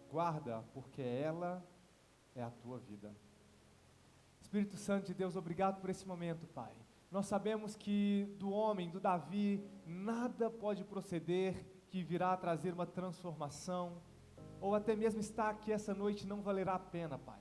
guarda, porque ela é a tua vida. Espírito Santo de Deus, obrigado por esse momento, Pai. Nós sabemos que do homem, do Davi, nada pode proceder que virá a trazer uma transformação, ou até mesmo estar aqui essa noite não valerá a pena, Pai.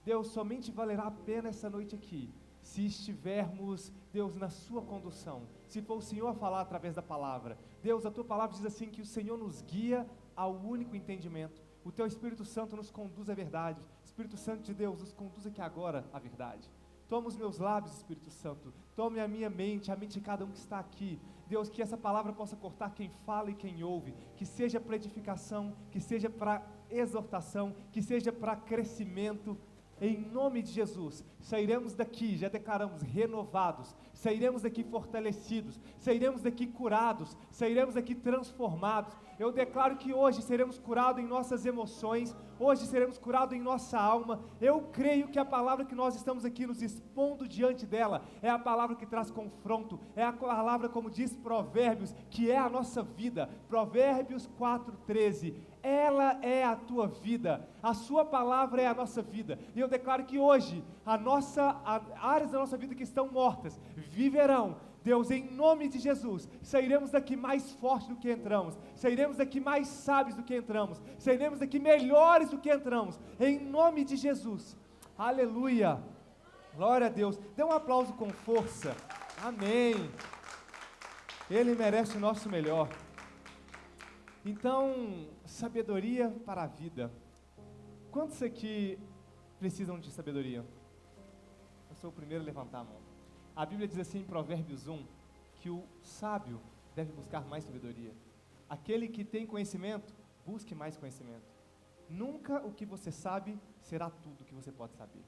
Deus, somente valerá a pena essa noite aqui, se estivermos, Deus, na sua condução, se for o Senhor a falar através da palavra. Deus, a tua palavra diz assim, que o Senhor nos guia ao único entendimento. O teu Espírito Santo nos conduz à verdade. Espírito Santo de Deus, nos conduz aqui agora à verdade. Toma os meus lábios, Espírito Santo. Tome a minha mente, a mente de cada um que está aqui. Deus, que essa palavra possa cortar quem fala e quem ouve. Que seja para edificação, que seja para exortação, que seja para crescimento. Em nome de Jesus, sairemos daqui, já declaramos, renovados, sairemos daqui fortalecidos, sairemos daqui curados, sairemos daqui transformados. Eu declaro que hoje seremos curados em nossas emoções, hoje seremos curados em nossa alma. Eu creio que a palavra que nós estamos aqui nos expondo diante dela, é a palavra que traz confronto, é a palavra, como diz Provérbios, que é a nossa vida. Provérbios 4:13, ela é a tua vida, a sua palavra é a nossa vida. E eu declaro que hoje, áreas da nossa vida que estão mortas, viverão. Deus, em nome de Jesus, sairemos daqui mais fortes do que entramos, sairemos daqui mais sábios do que entramos, sairemos daqui melhores do que entramos, em nome de Jesus. Aleluia, glória a Deus. Dê um aplauso com força. Amém. Ele merece o nosso melhor. Então, sabedoria para a vida. Quantos aqui precisam de sabedoria? Eu sou o primeiro a levantar a mão. A Bíblia diz assim em Provérbios 1, que o sábio deve buscar mais sabedoria. Aquele que tem conhecimento, busque mais conhecimento. Nunca o que você sabe será tudo o que você pode saber.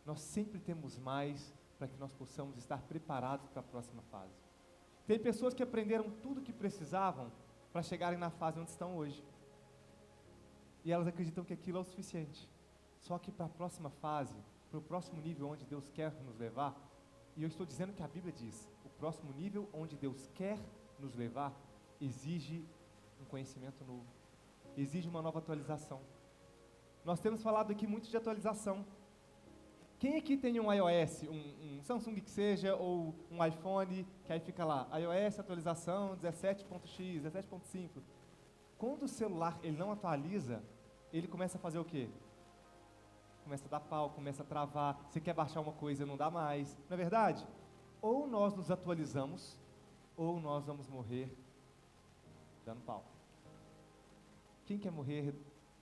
Nós sempre temos mais para que nós possamos estar preparados para a próxima fase. Tem pessoas que aprenderam tudo o que precisavam para chegarem na fase onde estão hoje. E elas acreditam que aquilo é o suficiente. Só que para a próxima fase, para o próximo nível onde Deus quer nos levar, e eu estou dizendo que a Bíblia diz, o próximo nível onde Deus quer nos levar, exige um conhecimento novo, exige uma nova atualização. Nós temos falado aqui muito de atualização. Quem aqui tem um iOS, um Samsung que seja, ou um iPhone, que aí fica lá, iOS atualização 17.x, 17.5. Quando o celular ele não atualiza, ele começa a fazer o quê? Começa a dar pau, começa a travar, você quer baixar uma coisa, não dá mais, não é verdade? Ou nós nos atualizamos, ou nós vamos morrer dando pau. Quem quer morrer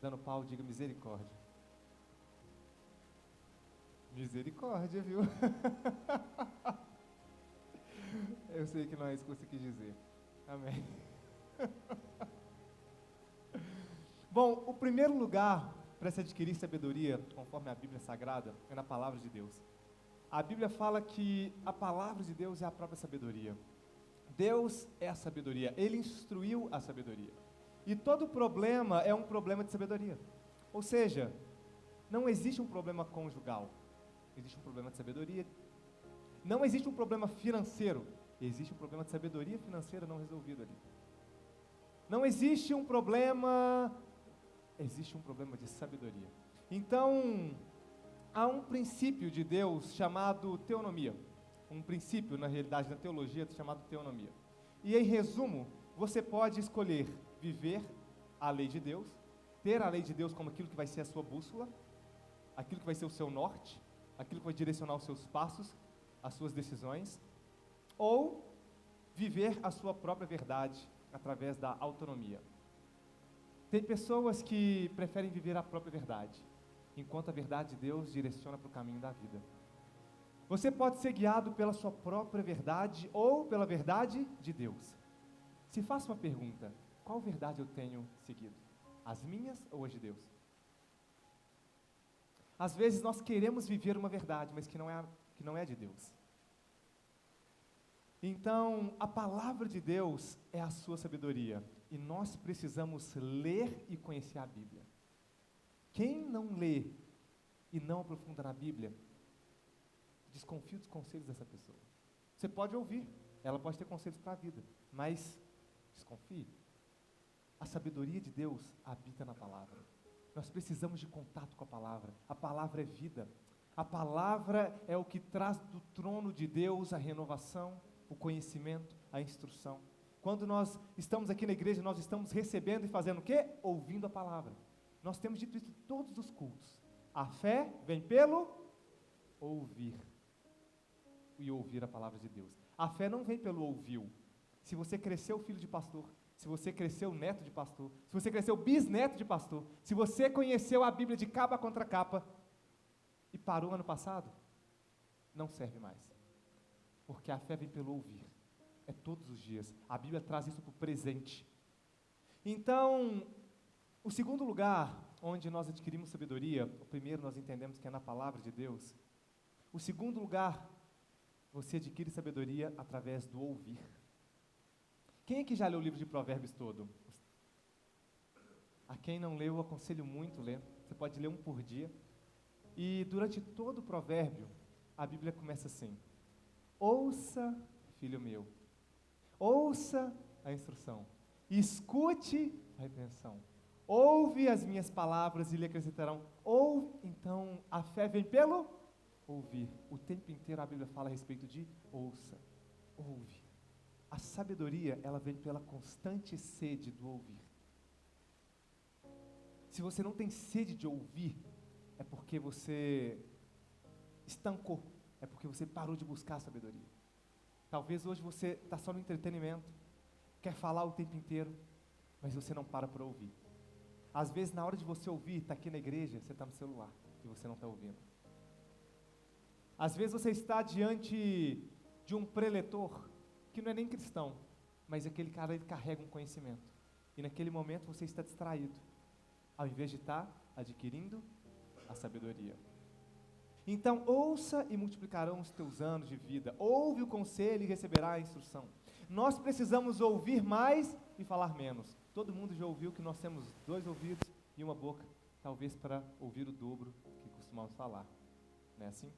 dando pau, diga misericórdia. Misericórdia, viu? Eu sei que não é isso que você quis dizer. Amém. Bom, o primeiro lugar para se adquirir sabedoria, conforme a Bíblia Sagrada, é na palavra de Deus. A Bíblia fala que a palavra de Deus é a própria sabedoria. Deus é a sabedoria, Ele instruiu a sabedoria. E todo problema é um problema de sabedoria. Ou seja, não existe um problema conjugal, existe um problema de sabedoria. Não existe um problema financeiro, existe um problema de sabedoria financeira não resolvido ali. Não existe um problema, existe um problema de sabedoria. Então, há um princípio de Deus chamado teonomia. Um princípio, na realidade, da teologia chamado teonomia. E em resumo, você pode escolher viver a lei de Deus, ter a lei de Deus como aquilo que vai ser a sua bússola, aquilo que vai ser o seu norte, aquilo que vai direcionar os seus passos, as suas decisões, ou viver a sua própria verdade através da autonomia. Tem pessoas que preferem viver a própria verdade, enquanto a verdade de Deus direciona para o caminho da vida. Você pode ser guiado pela sua própria verdade ou pela verdade de Deus. Se faça uma pergunta: qual verdade eu tenho seguido? As minhas ou as de Deus? Às vezes nós queremos viver uma verdade, mas que não é de Deus. Então, a palavra de Deus é a sua sabedoria, e nós precisamos ler e conhecer a Bíblia. Quem não lê e não aprofunda na Bíblia, desconfie dos conselhos dessa pessoa. Você pode ouvir, ela pode ter conselhos para a vida, mas desconfie. A sabedoria de Deus habita na palavra. Nós precisamos de contato com a palavra. A palavra é vida. A palavra é o que traz do trono de Deus a renovação, o conhecimento, a instrução. Quando nós estamos aqui na igreja, nós estamos recebendo e fazendo o quê? Ouvindo a palavra. Nós temos dito isso em todos os cultos. A fé vem pelo ouvir. E ouvir a palavra de Deus. A fé não vem pelo ouviu. Se você cresceu filho de pastor, se você cresceu neto de pastor, se você cresceu bisneto de pastor, se você conheceu a Bíblia de capa contra capa e parou ano passado, não serve mais. Porque a fé vem pelo ouvir. É todos os dias. A Bíblia traz isso para o presente. Então, o segundo lugar onde nós adquirimos sabedoria, o primeiro nós entendemos que é na palavra de Deus. O segundo lugar, você adquire sabedoria através do ouvir. Quem é que já leu o livro de Provérbios todo? A quem não leu, eu aconselho muito ler. Você pode ler um por dia. E durante todo o provérbio, a Bíblia começa assim: ouça, filho meu, ouça a instrução, escute a repreensão, ouve as minhas palavras e lhe acrescentarão. Então, a fé vem pelo ouvir. O tempo inteiro a Bíblia fala a respeito de ouça, ouve. A sabedoria, ela vem pela constante sede do ouvir. Se você não tem sede de ouvir, é porque você estancou, é porque você parou de buscar a sabedoria. Talvez hoje você está só no entretenimento, quer falar o tempo inteiro, mas você não para ouvir. Às vezes, na hora de você ouvir, está aqui na igreja, você está no celular, e você não está ouvindo. Às vezes você está diante de um preletor, que não é nem cristão, mas aquele cara, ele carrega um conhecimento, e naquele momento você está distraído, ao invés de estar adquirindo a sabedoria. Então, ouça e multiplicarão os teus anos de vida. Ouve o conselho e receberá a instrução. Nós precisamos ouvir mais e falar menos. Todo mundo já ouviu que nós temos 2 ouvidos e uma boca, talvez para ouvir o dobro que costumamos falar. Não é assim?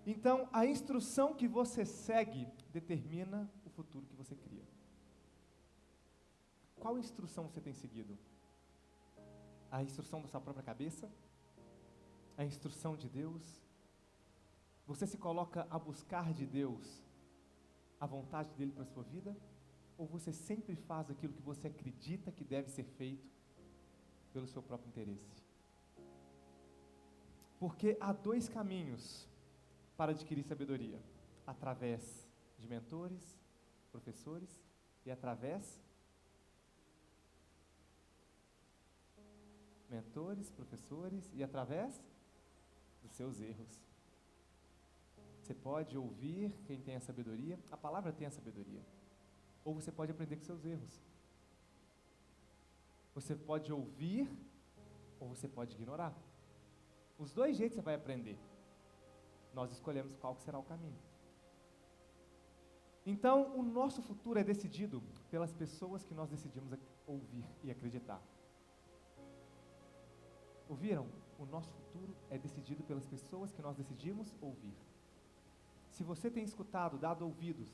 Então, a instrução que você segue determina o futuro que você cria. Qual instrução você tem seguido? A instrução da sua própria cabeça? A instrução de Deus? Você se coloca a buscar de Deus a vontade dele para a sua vida? Ou você sempre faz aquilo que você acredita que deve ser feito pelo seu próprio interesse? Porque há 2 caminhos para adquirir sabedoria: através de mentores, professores, e através dos seus erros. Você pode ouvir quem tem a sabedoria, a palavra tem a sabedoria, ou você pode aprender com seus erros. Você pode ouvir, ou você pode ignorar. Os 2 jeitos você vai aprender. Nós escolhemos qual que será o caminho. Então, o nosso futuro é decidido pelas pessoas que nós decidimos ouvir e acreditar. Ouviram? O nosso futuro é decidido pelas pessoas que nós decidimos ouvir. Se você tem escutado, dado ouvidos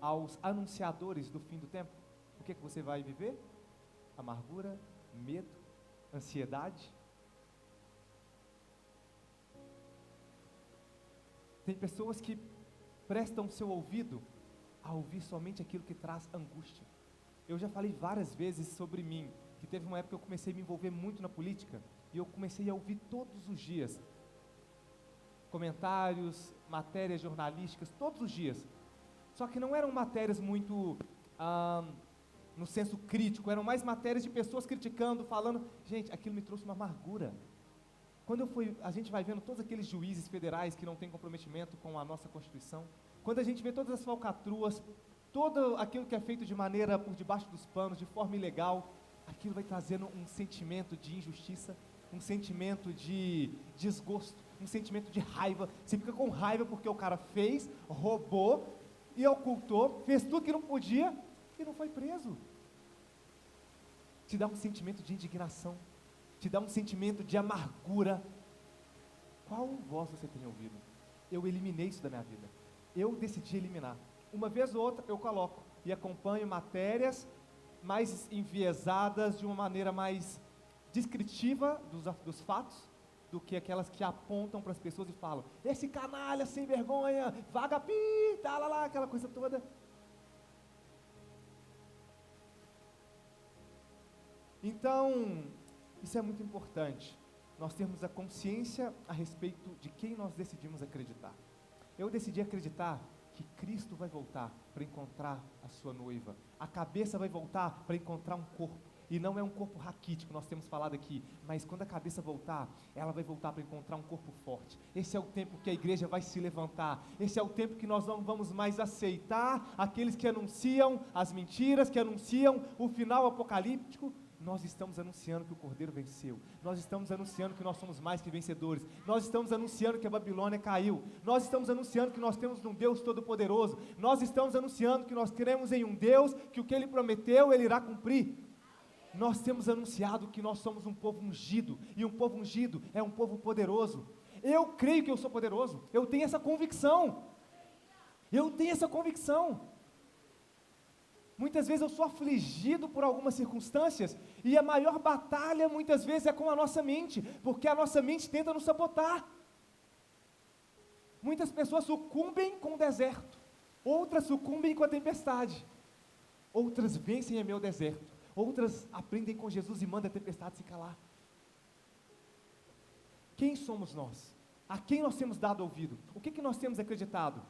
aos anunciadores do fim do tempo, o que você vai viver? Amargura, medo, ansiedade. Tem pessoas que prestam seu ouvido a ouvir somente aquilo que traz angústia. Eu já falei várias vezes sobre mim, que teve uma época que eu comecei a me envolver muito na política, e eu comecei a ouvir todos os dias comentários, matérias jornalísticas, todos os dias. Só que não eram matérias muito no senso crítico, eram mais matérias de pessoas criticando, falando. Gente, aquilo me trouxe uma amargura. Quando a gente vai vendo todos aqueles juízes federais que não têm comprometimento com a nossa Constituição, quando a gente vê todas as falcatruas, todo aquilo que é feito de maneira por debaixo dos panos, de forma ilegal, aquilo vai trazendo um sentimento de injustiça, um sentimento de desgosto, um sentimento de raiva. Você fica com raiva porque o cara fez, roubou e ocultou, fez tudo que não podia e não foi preso. Te dá um sentimento de indignação, te dá um sentimento de amargura. Qual voz você tem ouvido? Eu eliminei isso da minha vida. Eu decidi eliminar. Uma vez ou outra eu coloco e acompanho matérias mais enviesadas, de uma maneira mais descritiva dos fatos, do que aquelas que apontam para as pessoas e falam, esse canalha sem vergonha, vagapi, tá lá, aquela coisa toda. Então, isso é muito importante, nós termos a consciência a respeito de quem nós decidimos acreditar. Eu decidi acreditar que Cristo vai voltar para encontrar a sua noiva, a cabeça vai voltar para encontrar um corpo, e não é um corpo raquítico, nós temos falado aqui, mas quando a cabeça voltar, ela vai voltar para encontrar um corpo forte. Esse é o tempo que a igreja vai se levantar, esse é o tempo que nós não vamos mais aceitar aqueles que anunciam as mentiras, que anunciam o final apocalíptico. Nós estamos anunciando que o Cordeiro venceu, nós estamos anunciando que nós somos mais que vencedores, nós estamos anunciando que a Babilônia caiu, nós estamos anunciando que nós temos um Deus todo-poderoso, nós estamos anunciando que nós cremos em um Deus, que o que Ele prometeu, Ele irá cumprir. Nós temos anunciado que nós somos um povo ungido, e um povo ungido é um povo poderoso. Eu creio que eu sou poderoso, eu tenho essa convicção, Muitas vezes eu sou afligido por algumas circunstâncias, e a maior batalha muitas vezes é com a nossa mente, porque a nossa mente tenta nos sabotar. Muitas pessoas sucumbem com o deserto, outras sucumbem com a tempestade, outras vencem a meu deserto, outras aprendem com Jesus e mandam a tempestade se calar. Quem somos nós? A quem nós temos dado ouvido? O que nós temos acreditado?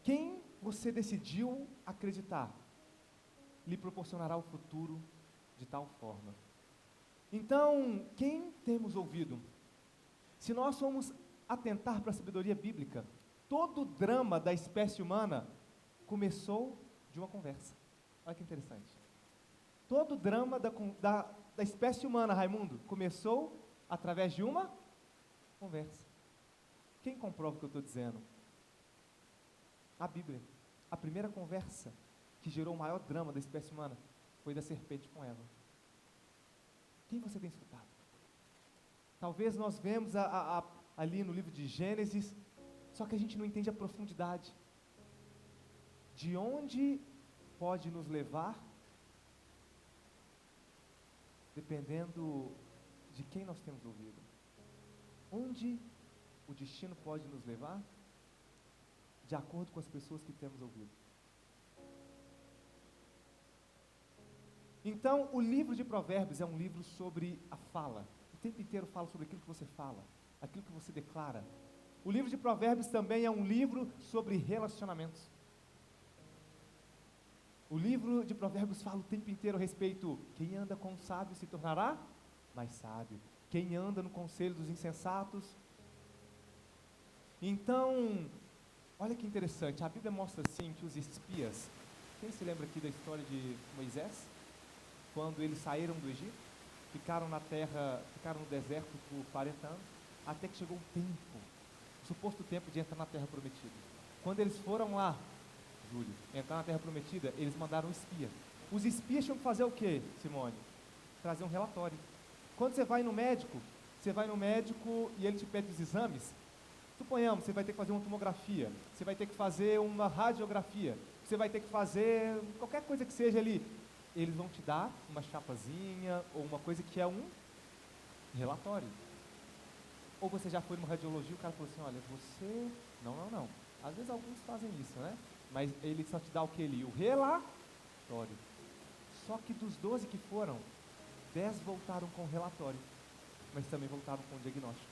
Quem você decidiu acreditar lhe proporcionará o futuro de tal forma. Então, quem temos ouvido? Se nós formos atentar para a sabedoria bíblica, todo o drama da espécie humana começou de uma conversa. Olha que interessante. Todo o drama da espécie humana, Raimundo, começou através de uma conversa. Quem comprova o que eu estou dizendo? A Bíblia. A primeira conversa que gerou o maior drama da espécie humana foi da serpente com Eva. Quem você tem escutado? Talvez nós vemos ali no livro de Gênesis, só que a gente não entende a profundidade. De onde pode nos levar, dependendo de quem nós temos ouvido. Onde o destino pode nos levar, de acordo com as pessoas que temos ouvido. Então, o livro de Provérbios é um livro sobre a fala. O tempo inteiro fala sobre aquilo que você fala, aquilo que você declara. O livro de Provérbios também é um livro sobre relacionamentos. O livro de Provérbios fala o tempo inteiro a respeito, quem anda com o sábio se tornará mais sábio. Quem anda no conselho dos insensatos. Então, olha que interessante, a Bíblia mostra assim que os espias, quem se lembra aqui da história de Moisés? Quando eles saíram do Egito, ficaram no deserto por 40 anos, até que chegou o tempo, o suposto tempo de entrar na terra prometida. Quando eles foram lá, Júlio, entrar na terra prometida, eles mandaram um espia. Os espias tinham que fazer o quê, Simone? Trazer um relatório. Quando você vai no médico e ele te pede os exames, suponhamos, você vai ter que fazer uma tomografia, você vai ter que fazer uma radiografia, você vai ter que fazer qualquer coisa que seja ali. Eles vão te dar uma chapazinha ou uma coisa que é um relatório. Ou você já foi numa radiologia e o cara falou assim, olha, você... Não. Às vezes alguns fazem isso, né? Mas ele só te dá o que ali? O relatório. Só que dos 12 que foram, 10 voltaram com o relatório, mas também voltaram com o diagnóstico.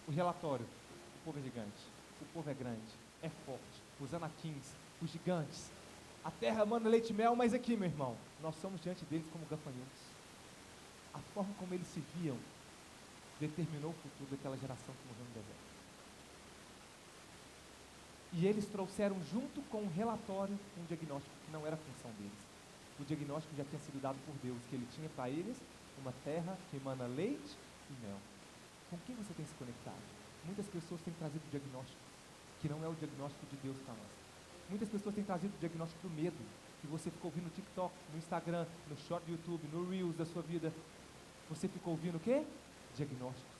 O relatório, o povo é gigante, o povo é grande, é forte, os anaquins, os gigantes, a terra manda leite e mel, mas aqui, meu irmão, nós somos diante deles como gafanhotos. A forma como eles se viam determinou o futuro daquela geração que morreu no deserto. E eles trouxeram junto com o relatório um diagnóstico que não era função deles. O diagnóstico já tinha sido dado por Deus, que Ele tinha para eles uma terra que emana leite e mel. Com quem você tem se conectado? Muitas pessoas têm trazido o diagnóstico, que não é o diagnóstico de Deus para nós. Muitas pessoas têm trazido o diagnóstico do medo, que você ficou ouvindo no TikTok, no Instagram, no Short do YouTube, no Reels da sua vida. Você ficou ouvindo o quê? Diagnósticos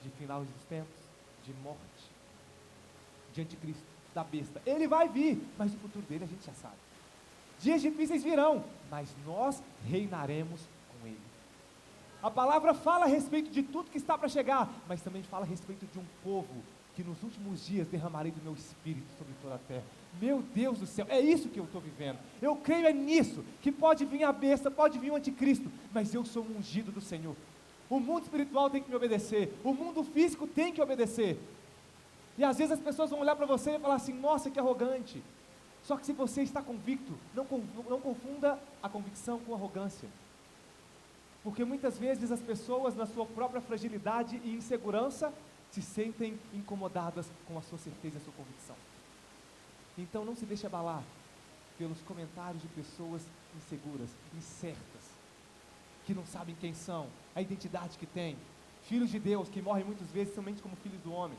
de final dos tempos, de morte, de anticristo, da besta. Ele vai vir, mas o futuro dele a gente já sabe. Dias difíceis virão, mas nós reinaremos com com Ele. A palavra fala a respeito de tudo que está para chegar, mas também fala a respeito de um povo que nos últimos dias derramarei do meu espírito sobre toda a terra. Meu Deus do céu, é isso que eu estou vivendo. Eu creio é nisso, que pode vir a besta, pode vir o anticristo, mas eu sou um ungido do Senhor. O mundo espiritual tem que me obedecer, o mundo físico tem que obedecer. E às vezes as pessoas vão olhar para você e falar assim, nossa, que arrogante. Só que se você está convicto, não confunda a convicção com arrogância. Porque muitas vezes as pessoas, na sua própria fragilidade e insegurança, se sentem incomodadas com a sua certeza e a sua convicção. Então não se deixe abalar pelos comentários de pessoas inseguras, incertas, que não sabem quem são, a identidade que têm. Filhos de Deus que morrem muitas vezes somente como filhos do homem.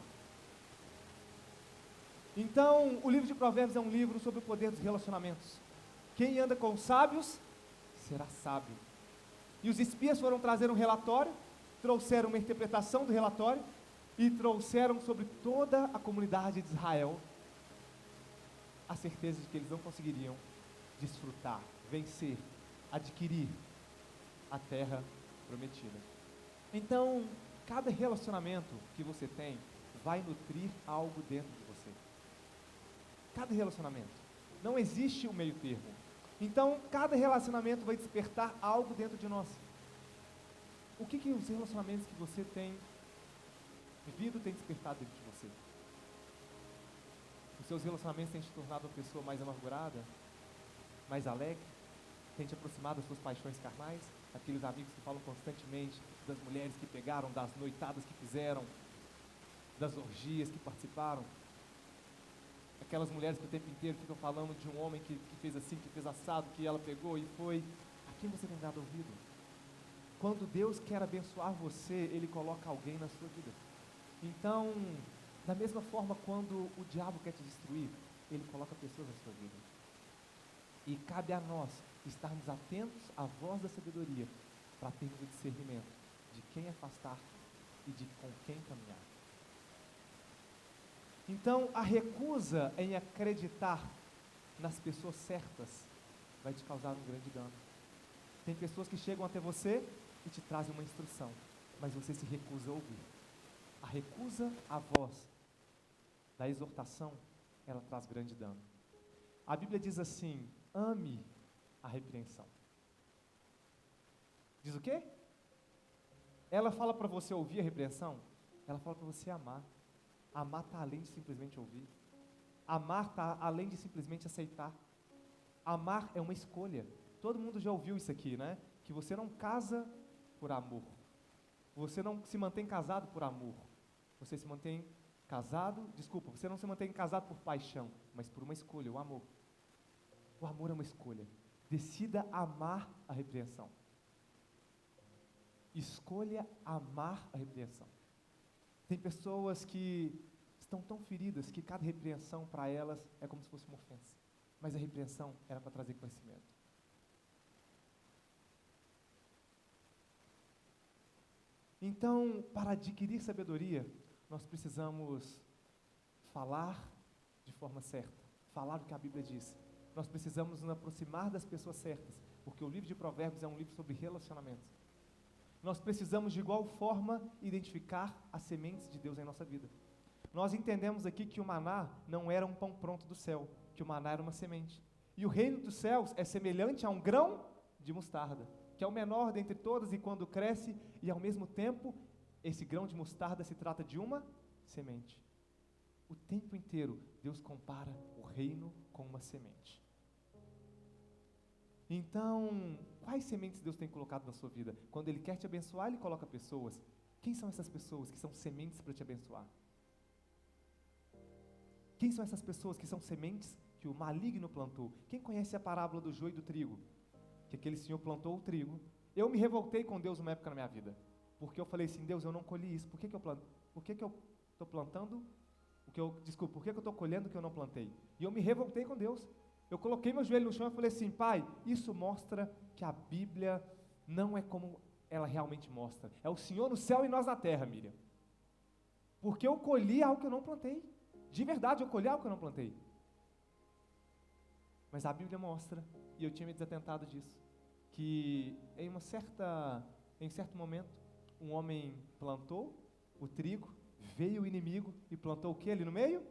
Então, o livro de Provérbios é um livro sobre o poder dos relacionamentos. Quem anda com os sábios, será sábio. E os espias foram trazer um relatório, trouxeram uma interpretação do relatório, e trouxeram sobre toda a comunidade de Israel a certeza de que eles não conseguiriam desfrutar, vencer, adquirir a terra prometida. Então, cada relacionamento que você tem vai nutrir algo dentro de você. Cada relacionamento. Não existe um meio termo. Então, cada relacionamento vai despertar algo dentro de nós. O que os relacionamentos que você tem vivido tem despertado dentro de você? Os seus relacionamentos têm te tornado uma pessoa mais amargurada, mais alegre, tem te aproximado das suas paixões carnais, aqueles amigos que falam constantemente das mulheres que pegaram, das noitadas que fizeram, das orgias que participaram, aquelas mulheres que o tempo inteiro ficam falando de um homem que fez assim, que fez assado, que ela pegou e foi. A quem você tem dado ouvido? Quando Deus quer abençoar você, Ele coloca alguém na sua vida. Então, da mesma forma, quando o diabo quer te destruir, ele coloca pessoas na sua vida. E cabe a nós estarmos atentos à voz da sabedoria, para termos o discernimento de quem afastar e de com quem caminhar. Então, a recusa em acreditar nas pessoas certas vai te causar um grande dano. Tem pessoas que chegam até você e te trazem uma instrução, mas você se recusa a ouvir. A recusa à voz da exortação, ela traz grande dano. A Bíblia diz assim, ame a repreensão. Diz o quê? Ela fala para você ouvir a repreensão? Ela fala para você amar. Amar está além de simplesmente ouvir. Amar está além de simplesmente aceitar. Amar é uma escolha. Todo mundo já ouviu isso aqui, né? Que você não casa por amor. Você não se mantém casado por amor. Você se mantém você não se mantém casado por paixão, mas por uma escolha, o amor. O amor é uma escolha. Decida amar a repreensão. Escolha amar a repreensão. Tem pessoas que estão tão feridas que cada repreensão para elas é como se fosse uma ofensa. Mas a repreensão era para trazer conhecimento. Então, para adquirir sabedoria, nós precisamos falar de forma certa, falar o que a Bíblia diz. Nós precisamos nos aproximar das pessoas certas, porque o livro de Provérbios é um livro sobre relacionamentos. Nós precisamos de igual forma identificar as sementes de Deus em nossa vida. Nós entendemos aqui que o maná não era um pão pronto do céu, que o maná era uma semente. E o reino dos céus é semelhante a um grão de mostarda, que é o menor dentre todas e quando cresce, e ao mesmo tempo, esse grão de mostarda se trata de uma semente. O tempo inteiro, Deus compara o reino com uma semente. Então, quais sementes Deus tem colocado na sua vida? Quando Ele quer te abençoar, Ele coloca pessoas. Quem são essas pessoas que são sementes para te abençoar? Quem são essas pessoas que são sementes que o maligno plantou? Quem conhece a parábola do joio e do trigo? Que aquele senhor plantou o trigo. Eu me revoltei com Deus uma época na minha vida, porque eu falei assim, Deus, eu não colhi isso, por que eu estou plantando, por que eu estou colhendo o que eu não plantei? E eu me revoltei com Deus, eu coloquei meu joelho no chão e falei assim, Pai, isso mostra que a Bíblia não é como ela realmente mostra, é o Senhor no céu e nós na terra, Miriam, porque eu colhi algo que eu não plantei, de verdade eu colhi algo que eu não plantei, mas a Bíblia mostra, e eu tinha me desatentado disso, que em certo momento, um homem plantou o trigo, veio o inimigo e plantou o que ali no meio?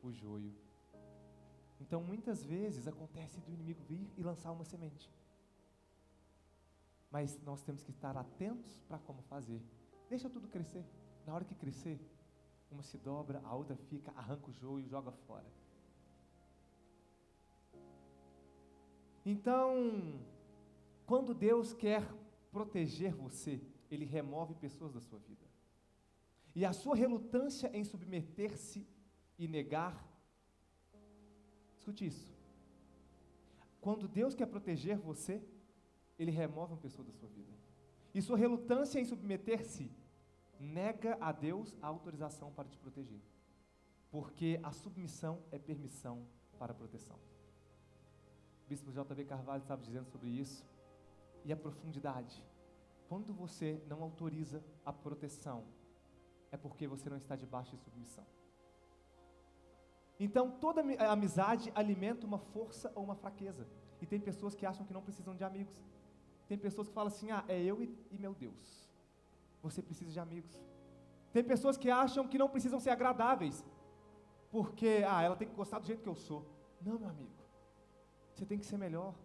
O joio. Então, muitas vezes acontece do inimigo vir e lançar uma semente. Mas nós temos que estar atentos para como fazer. Deixa tudo crescer. Na hora que crescer, uma se dobra, a outra fica, arranca o joio e joga fora. Então, quando Deus quer proteger você, Ele remove pessoas da sua vida. E a sua relutância em submeter-se e negar, escute isso. Quando Deus quer proteger você, Ele remove uma pessoa da sua vida. E sua relutância em submeter-se nega a Deus a autorização para te proteger. Porque a submissão é permissão para a proteção. O bispo J.B. Carvalho estava dizendo sobre isso. E a profundidade. Quando você não autoriza a proteção, é porque você não está debaixo de submissão. Então, toda amizade alimenta uma força ou uma fraqueza. E tem pessoas que acham que não precisam de amigos. Tem pessoas que falam assim, é eu e meu Deus. Você precisa de amigos. Tem pessoas que acham que não precisam ser agradáveis. Porque, ela tem que gostar do jeito que eu sou. Não, meu amigo. Você tem que ser melhor.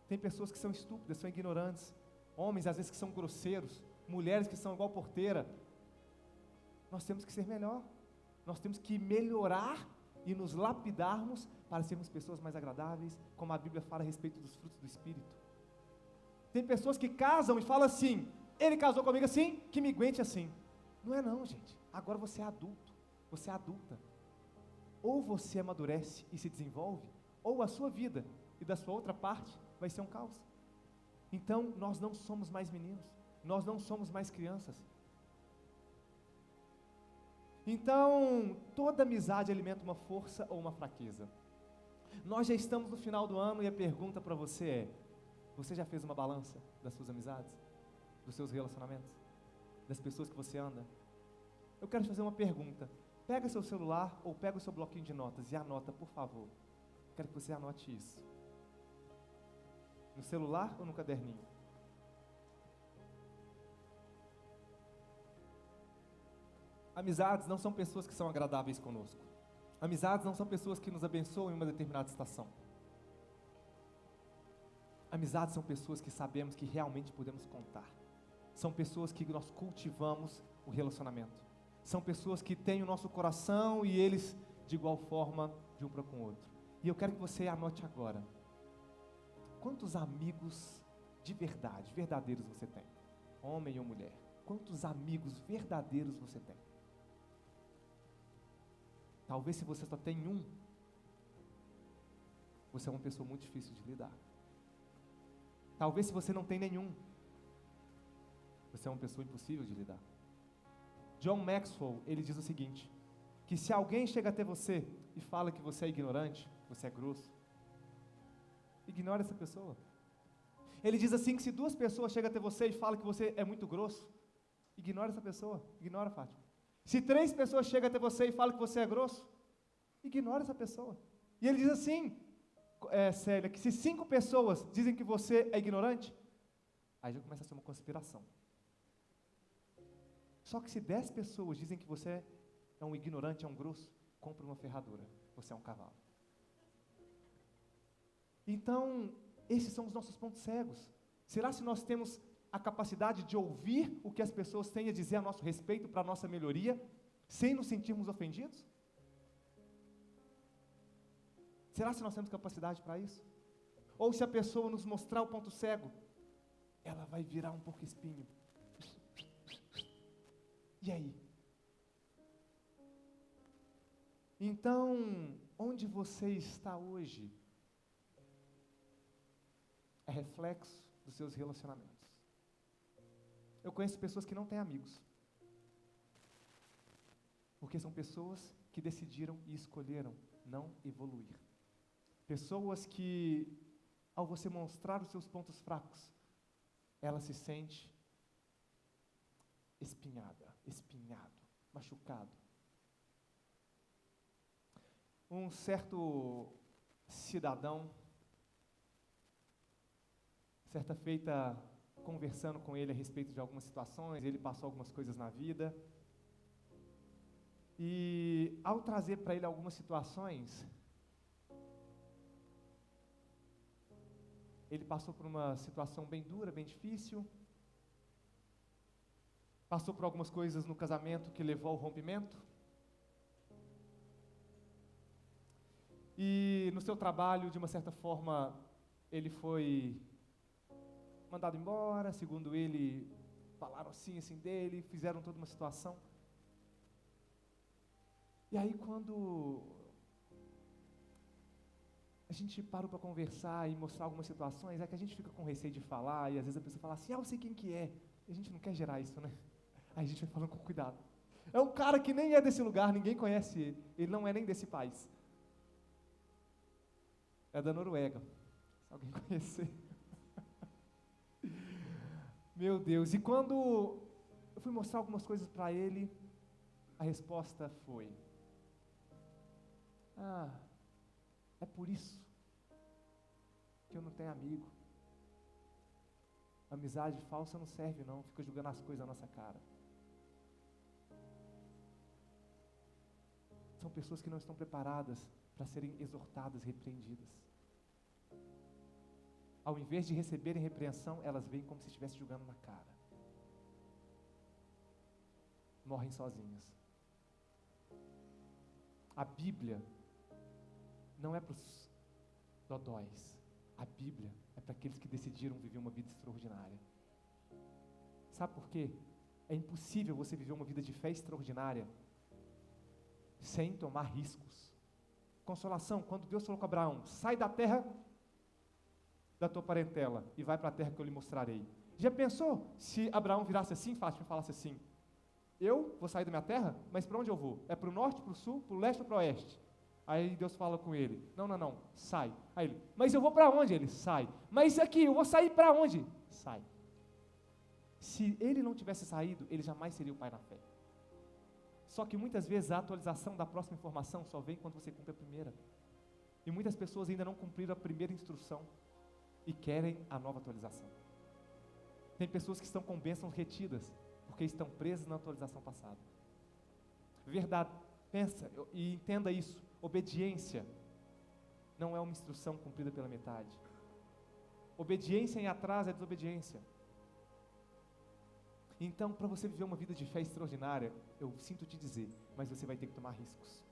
Tem pessoas que são estúpidas, são ignorantes. Homens, às vezes, que são grosseiros. Mulheres que são igual porteira. Nós temos que ser melhor. Nós temos que melhorar e nos lapidarmos para sermos pessoas mais agradáveis, como a Bíblia fala a respeito dos frutos do Espírito. Tem pessoas que casam e falam assim, ele casou comigo assim, que me aguente assim. Não é não, gente. Agora você é adulto, você é adulta. Ou você amadurece e se desenvolve, ou a sua vida e da sua outra parte vai ser um caos. Então, nós não somos mais meninos, nós não somos mais crianças. Então, toda amizade alimenta uma força ou uma fraqueza. Nós já estamos no final do ano e a pergunta para você é, você já fez uma balança das suas amizades? Dos seus relacionamentos? Das pessoas que você anda? Eu quero te fazer uma pergunta. Pega seu celular ou pega o seu bloquinho de notas e anota, por favor. Quero que você anote isso. No celular ou no caderninho? Amizades não são pessoas que são agradáveis conosco. Amizades não são pessoas que nos abençoam em uma determinada estação. Amizades são pessoas que sabemos que realmente podemos contar. São pessoas que nós cultivamos o relacionamento. São pessoas que têm o nosso coração e eles, de igual forma, de um para com o outro. E eu quero que você anote agora. Quantos amigos de verdade, verdadeiros você tem? Homem ou mulher? Quantos amigos verdadeiros você tem? Talvez se você só tem um, você é uma pessoa muito difícil de lidar. Talvez se você não tem nenhum, você é uma pessoa impossível de lidar. John Maxwell, ele diz o seguinte, que se alguém chega até você e fala que você é ignorante, você é grosso, ignore essa pessoa. Ele diz assim que se duas pessoas chegam até você e falam que você é muito grosso, ignore essa pessoa, ignora, Fátima. Se 3 pessoas chegam até você e falam que você é grosso, ignore essa pessoa. E ele diz assim, Célia, que se 5 pessoas dizem que você é ignorante, aí já começa a ser uma conspiração. Só que se 10 pessoas dizem que você é um ignorante, é um grosso, compre uma ferradura, você é um cavalo. Então, esses são os nossos pontos cegos. Será se nós temos a capacidade de ouvir o que as pessoas têm a dizer a nosso respeito para a nossa melhoria, sem nos sentirmos ofendidos? Será se nós temos capacidade para isso? Ou se a pessoa nos mostrar o ponto cego, ela vai virar um pouco espinho. E aí? Então, onde você está hoje é reflexo dos seus relacionamentos. Eu conheço pessoas que não têm amigos, porque são pessoas que decidiram e escolheram não evoluir. Pessoas que, ao você mostrar os seus pontos fracos, ela se sente espinhado, machucado. Um certo cidadão Certa feita, conversando com ele a respeito de algumas situações, ele passou algumas coisas na vida. E ao trazer para ele algumas situações, ele passou por uma situação bem dura, bem difícil. Passou por algumas coisas no casamento que levou ao rompimento. E no seu trabalho, de uma certa forma, ele foi mandado embora. Segundo ele, falaram assim dele, fizeram toda uma situação. E aí quando a gente parou para conversar e mostrar algumas situações, é que a gente fica com receio de falar, e às vezes a pessoa fala assim, eu sei quem que é. E a gente não quer gerar isso, né? Aí a gente vai falando com cuidado. É um cara que nem é desse lugar, ninguém conhece ele. Ele não é nem desse país. É da Noruega. Se alguém conhecer. Meu Deus. E quando eu fui mostrar algumas coisas para ele, a resposta foi: é por isso que eu não tenho amigo. Amizade falsa não serve não, fica julgando as coisas na nossa cara. São pessoas que não estão preparadas para serem exortadas, repreendidas. Ao invés de receberem repreensão, elas veem como se estivesse julgando na cara. Morrem sozinhas. A Bíblia não é para os dodóis. A Bíblia é para aqueles que decidiram viver uma vida extraordinária. Sabe por quê? É impossível você viver uma vida de fé extraordinária sem tomar riscos. Consolação, quando Deus falou com Abraão, sai da terra da tua parentela e vai para a terra que eu lhe mostrarei. Já pensou se Abraão virasse assim, Fátima, e falasse assim, eu vou sair da minha terra, mas para onde eu vou? É para o norte, para o sul, para o leste ou para o oeste? Aí Deus fala com ele, não, sai. Aí ele, mas eu vou para onde? Ele, sai. Mas aqui, eu vou sair para onde? Sai. Se ele não tivesse saído, ele jamais seria o pai na fé. Só que muitas vezes a atualização da próxima informação só vem quando você cumpre a primeira. E muitas pessoas ainda não cumpriram a primeira instrução e querem a nova atualização. Tem pessoas que estão com bênçãos retidas, porque estão presas na atualização passada. Verdade, pensa e entenda isso. Obediência não é uma instrução cumprida pela metade. Obediência em atraso é desobediência. Então, para você viver uma vida de fé extraordinária, eu sinto te dizer, mas você vai ter que tomar riscos.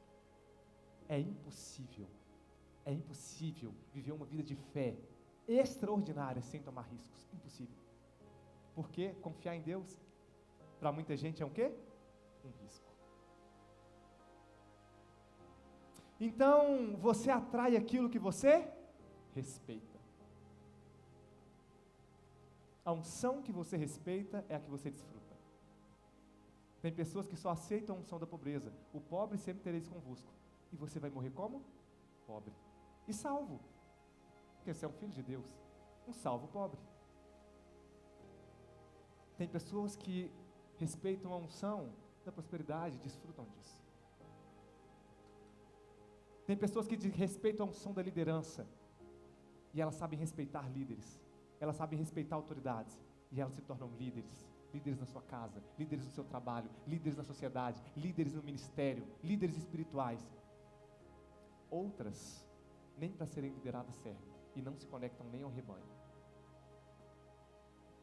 É impossível viver uma vida de fé extraordinária sem tomar riscos. Impossível. Porque confiar em Deus, para muita gente é um quê? Um risco. Então, você atrai aquilo que você respeita. A unção que você respeita é a que você desfruta. Tem pessoas que só aceitam a unção da pobreza. O pobre sempre tereis convosco. E você vai morrer como? Pobre. E salvo. Porque você é um filho de Deus. Um salvo pobre. Tem pessoas que respeitam a unção da prosperidade e desfrutam disso. Tem pessoas que respeitam a unção da liderança. E elas sabem respeitar líderes. Elas sabem respeitar autoridades, e elas se tornam líderes. Líderes na sua casa, líderes no seu trabalho, líderes na sociedade, líderes no ministério, líderes espirituais. Outras, nem para serem lideradas servem, e não se conectam nem ao rebanho.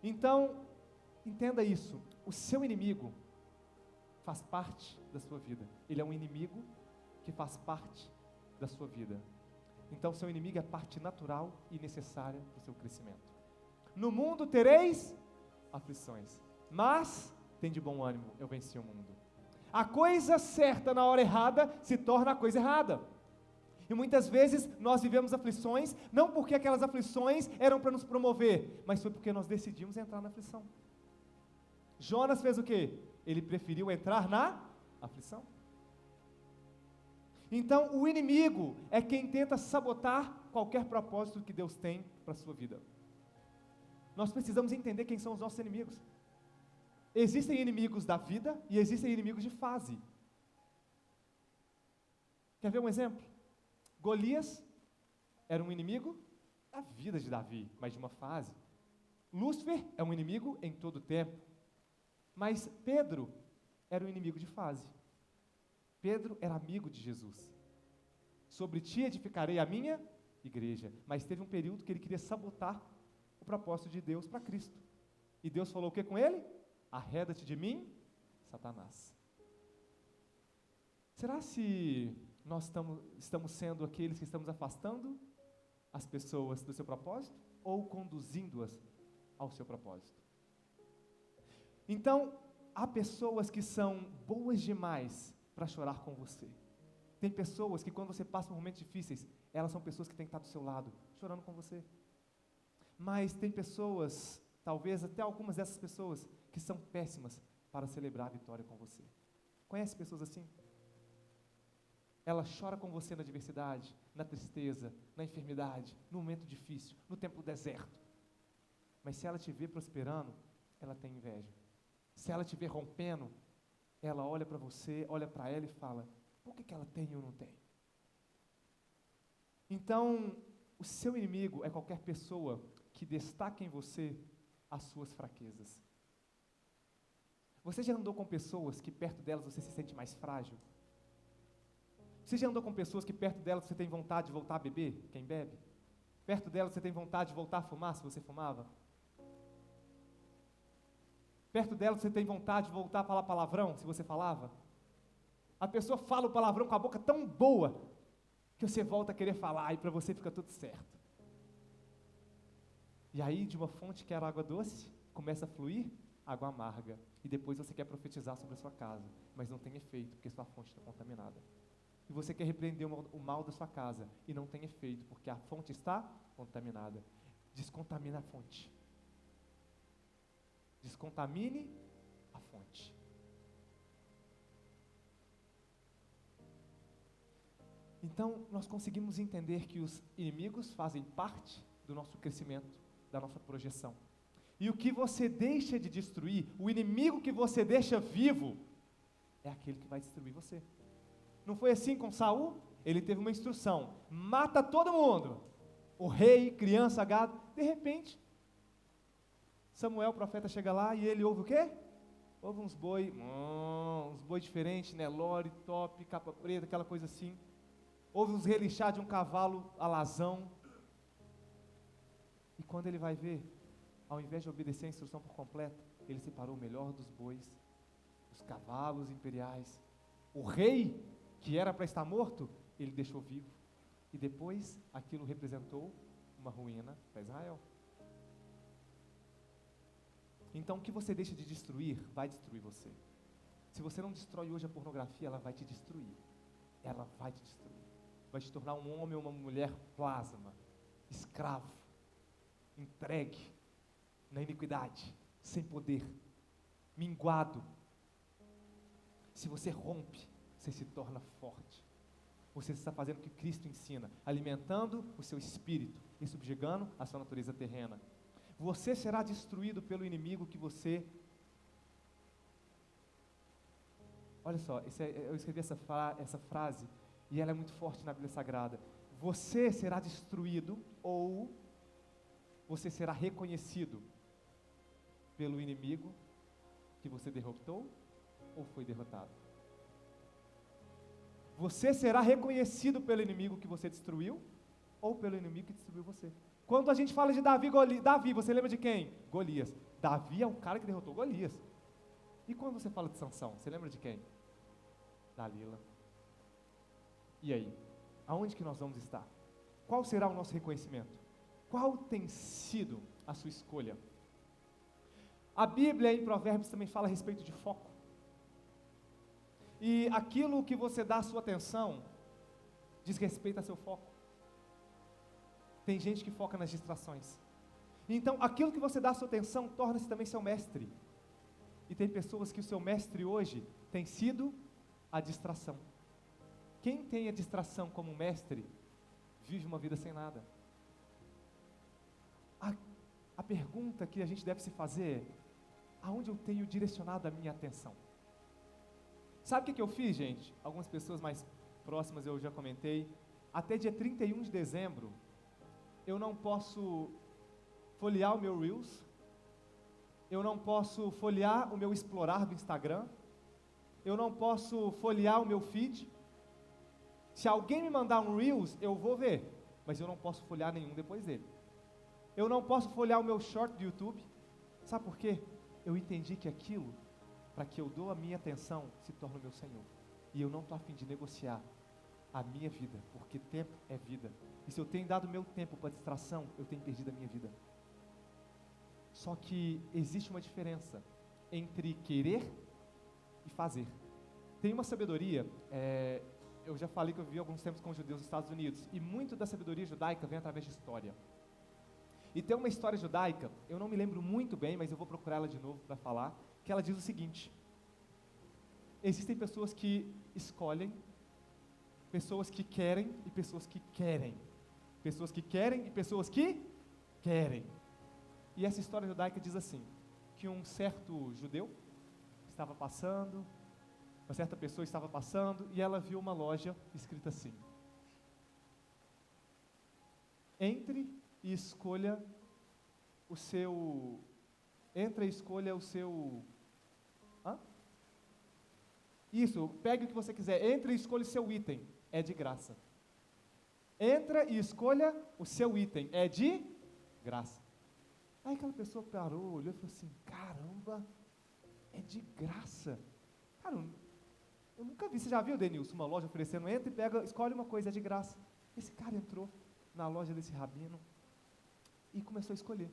Então, entenda isso, o seu inimigo faz parte da sua vida. Ele é um inimigo que faz parte da sua vida. Então, seu inimigo é parte natural e necessária para o seu crescimento. No mundo tereis aflições, mas tem de bom ânimo, eu venci o mundo. A coisa certa na hora errada se torna a coisa errada. E muitas vezes nós vivemos aflições, não porque aquelas aflições eram para nos promover, mas foi porque nós decidimos entrar na aflição. Jonas fez o quê? Ele preferiu entrar na aflição. Então o inimigo é quem tenta sabotar qualquer propósito que Deus tem para a sua vida. Nós precisamos entender quem são os nossos inimigos. Existem inimigos da vida e existem inimigos de fase. Quer ver um exemplo? Golias era um inimigo da vida de Davi, mas de uma fase. Lúcifer é um inimigo em todo tempo, mas Pedro era um inimigo de fase. Pedro era amigo de Jesus. Sobre ti edificarei a minha igreja. Mas teve um período que ele queria sabotar o propósito de Deus para Cristo. E Deus falou o que com ele? Arreda-te de mim, Satanás. Será se nós estamos sendo aqueles que estamos afastando as pessoas do seu propósito ou conduzindo-as ao seu propósito? Então, há pessoas que são boas demais para chorar com você. Tem pessoas que quando você passa por momentos difíceis, elas são pessoas que têm que estar do seu lado, chorando com você. Mas tem pessoas, talvez até algumas dessas pessoas, que são péssimas para celebrar a vitória com você. Conhece pessoas assim? Ela chora com você na adversidade, na tristeza, na enfermidade, no momento difícil, no tempo do deserto. Mas se ela te vê prosperando, ela tem inveja. Se ela te vê rompendo, ela olha para você, olha para ela e fala, por que ela tem e eu não tenho? Então, o seu inimigo é qualquer pessoa que destaque em você as suas fraquezas. Você já andou com pessoas que perto delas você se sente mais frágil? Você já andou com pessoas que perto delas você tem vontade de voltar a beber, quem bebe? Perto delas você tem vontade de voltar a fumar, se você fumava? Perto delas você tem vontade de voltar a falar palavrão, se você falava? A pessoa fala o palavrão com a boca tão boa, que você volta a querer falar e para você fica tudo certo. E aí de uma fonte que era água doce, começa a fluir água amarga. E depois você quer profetizar sobre a sua casa, mas não tem efeito, porque sua fonte está contaminada. E você quer repreender o mal da sua casa, e não tem efeito, porque a fonte está contaminada. Descontamina a fonte. Descontamine a fonte. Então, nós conseguimos entender que os inimigos fazem parte do nosso crescimento, da nossa projeção. E o que você deixa de destruir, o inimigo que você deixa vivo, é aquele que vai destruir você. Não foi assim com Saul? Ele teve uma instrução, mata todo mundo, o rei, criança, gado. De repente, Samuel, o profeta, chega lá e ele ouve o quê? Ouve uns boi diferentes, né, lore, top, capa preta, aquela coisa assim. Ouve uns relinchar de um cavalo alazão. E quando ele vai ver, ao invés de obedecer a instrução por completo, ele separou o melhor dos bois, os cavalos imperiais. O rei, que era para estar morto, ele deixou vivo. E depois, aquilo representou uma ruína para Israel. Então, o que você deixa de destruir, vai destruir você. Se você não destrói hoje a pornografia, ela vai te destruir. Ela vai te destruir. Vai te tornar um homem ou uma mulher plasma, escravo, entregue na iniquidade, sem poder, minguado. Se você rompe, você se torna forte. Você está fazendo o que Cristo ensina, alimentando o seu espírito e subjugando a sua natureza terrena. Você será destruído pelo inimigo que você... Olha só, eu escrevi essa frase e ela é muito forte na Bíblia Sagrada. Você será destruído ou você será reconhecido pelo inimigo que você derrotou ou foi derrotado. Você será reconhecido pelo inimigo que você destruiu ou pelo inimigo que destruiu você. Quando a gente fala de Davi, você lembra de quem? Golias. Davi é o cara que derrotou Golias. E quando você fala de Sansão, você lembra de quem? Dalila. E aí? Aonde que nós vamos estar? Qual será o nosso reconhecimento? Qual tem sido a sua escolha? A Bíblia em Provérbios também fala a respeito de foco. E aquilo que você dá a sua atenção diz respeito a seu foco. Tem gente que foca nas distrações. Então, aquilo que você dá a sua atenção torna-se também seu mestre. E tem pessoas que o seu mestre hoje tem sido a distração. Quem tem a distração como mestre, vive uma vida sem nada. A pergunta que a gente deve se fazer é, aonde eu tenho direcionado a minha atenção? Sabe o que eu fiz, gente? Algumas pessoas mais próximas eu já comentei. Até dia 31 de dezembro, eu não posso folhear o meu Reels, eu não posso folhear o meu explorar do Instagram, eu não posso folhear o meu feed. Se alguém me mandar um Reels, eu vou ver, mas eu não posso folhear nenhum depois dele. Eu não posso folhear o meu short do YouTube. Sabe por quê? Eu entendi que aquilo, para que eu dou a minha atenção, se torna o meu Senhor. E eu não estou a fim de negociar a minha vida, porque tempo é vida. E se eu tenho dado meu tempo para distração, eu tenho perdido a minha vida. Só que existe uma diferença entre querer e fazer. Tem uma sabedoria, eu já falei que eu vivi alguns tempos com os judeus nos Estados Unidos, e muito da sabedoria judaica vem através de história. E tem uma história judaica, eu não me lembro muito bem, mas eu vou procurar ela de novo para falar, que ela diz o seguinte: existem pessoas que escolhem, pessoas que querem e pessoas que querem. Pessoas que querem e pessoas que querem. E essa história judaica diz assim, que um certo judeu estava passando, uma certa pessoa estava passando, e ela viu uma loja escrita assim: entre e escolha o seu... Entre e escolha o seu... Isso, pegue o que você quiser, entre e escolha o seu item, é de graça. Entra e escolha o seu item, é de graça. Aí aquela pessoa parou, olhou e falou assim: caramba, é de graça. Cara, eu nunca vi, você já viu, Denilson, uma loja oferecendo, entra e pega, escolhe uma coisa, é de graça. Esse cara entrou na loja desse rabino e começou a escolher.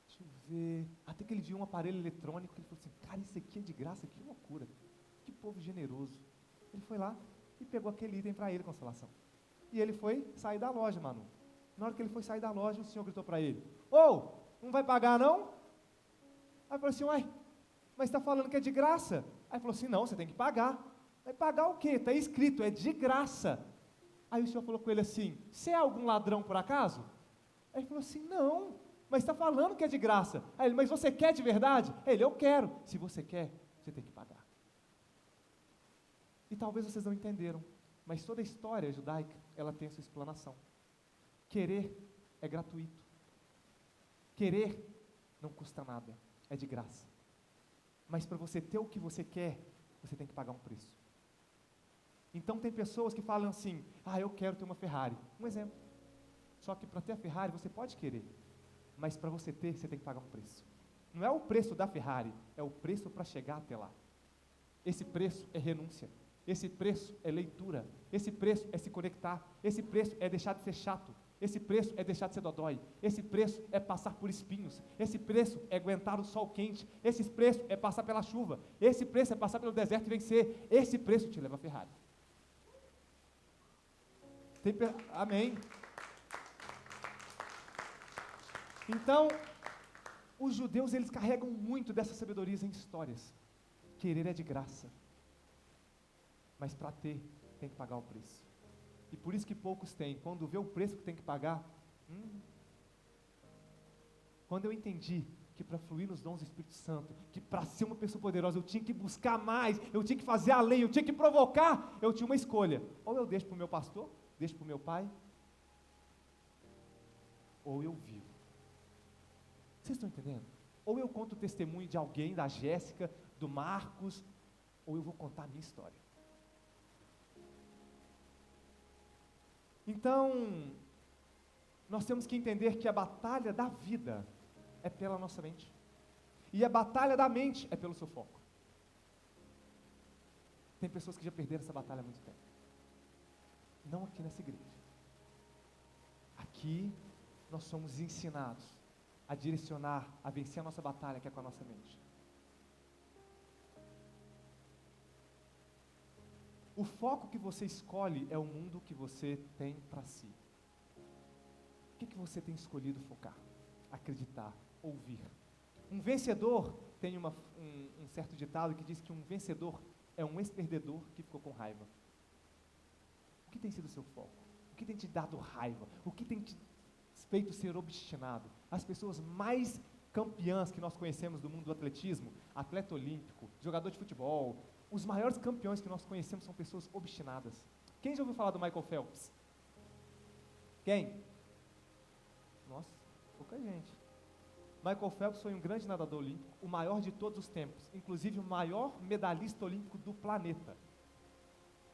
Deixa eu ver, até que ele viu um aparelho eletrônico, ele falou assim: cara, isso aqui é de graça, que loucura, que povo generoso. Ele foi lá e pegou aquele item para ele, Consolação. E ele foi sair da loja, Manu. Na hora que ele foi sair da loja, o senhor gritou para ele: ô, não vai pagar não? Aí falou assim: uai, mas está falando que é de graça. Aí falou assim: não, você tem que pagar. Vai pagar o quê? Está escrito, é de graça. Aí o senhor falou com ele assim: você é algum ladrão por acaso? Aí ele falou assim: não, mas está falando que é de graça. Aí ele: mas você quer de verdade? Aí ele: eu quero. Se você quer, você tem que pagar. E talvez vocês não entenderam, mas toda a história judaica, ela tem a sua explanação. Querer é gratuito. Querer não custa nada, é de graça. Mas para você ter o que você quer, você tem que pagar um preço. Então tem pessoas que falam assim: ah, eu quero ter uma Ferrari. Um exemplo. Só que para ter a Ferrari você pode querer, mas para você ter, você tem que pagar um preço. Não é o preço da Ferrari, é o preço para chegar até lá. Esse preço é renúncia. Esse preço é leitura. Esse preço é se conectar. Esse preço é deixar de ser chato. Esse preço é deixar de ser dodói. Esse preço é passar por espinhos. Esse preço é aguentar o sol quente. Esse preço é passar pela chuva. Esse preço é passar pelo deserto e vencer. Esse preço te leva a Ferrari. Amém. Então, os judeus, eles carregam muito dessas sabedorias em histórias. Querer é de graça, mas para ter, tem que pagar o preço. E por isso que poucos têm. Quando vê o preço que tem que pagar, quando eu entendi que para fluir nos dons do Espírito Santo, que para ser uma pessoa poderosa, eu tinha que buscar mais, eu tinha que fazer além, eu tinha que provocar, eu tinha uma escolha: ou eu deixo para o meu pastor, deixo para o meu pai, ou eu vivo. Vocês estão entendendo? Ou eu conto o testemunho de alguém, da Jéssica, do Marcos, ou eu vou contar a minha história. Então, nós temos que entender que a batalha da vida é pela nossa mente. E a batalha da mente é pelo seu foco. Tem pessoas que já perderam essa batalha há muito tempo. Não aqui nessa igreja. Aqui nós somos ensinados a direcionar, a vencer a nossa batalha, que é com a nossa mente. O foco que você escolhe é o mundo que você tem para si. O que você tem escolhido focar, acreditar, ouvir? Um vencedor tem um certo ditado que diz que um vencedor é um ex-perdedor que ficou com raiva. O que tem sido o seu foco? O que tem te dado raiva? O que tem te feito ser obstinado? As pessoas mais campeãs que nós conhecemos do mundo do atletismo, atleta olímpico, jogador de futebol, os maiores campeões que nós conhecemos são pessoas obstinadas. Quem já ouviu falar do Michael Phelps? Quem? Nossa, pouca gente. Michael Phelps foi um grande nadador olímpico, o maior de todos os tempos, inclusive o maior medalhista olímpico do planeta.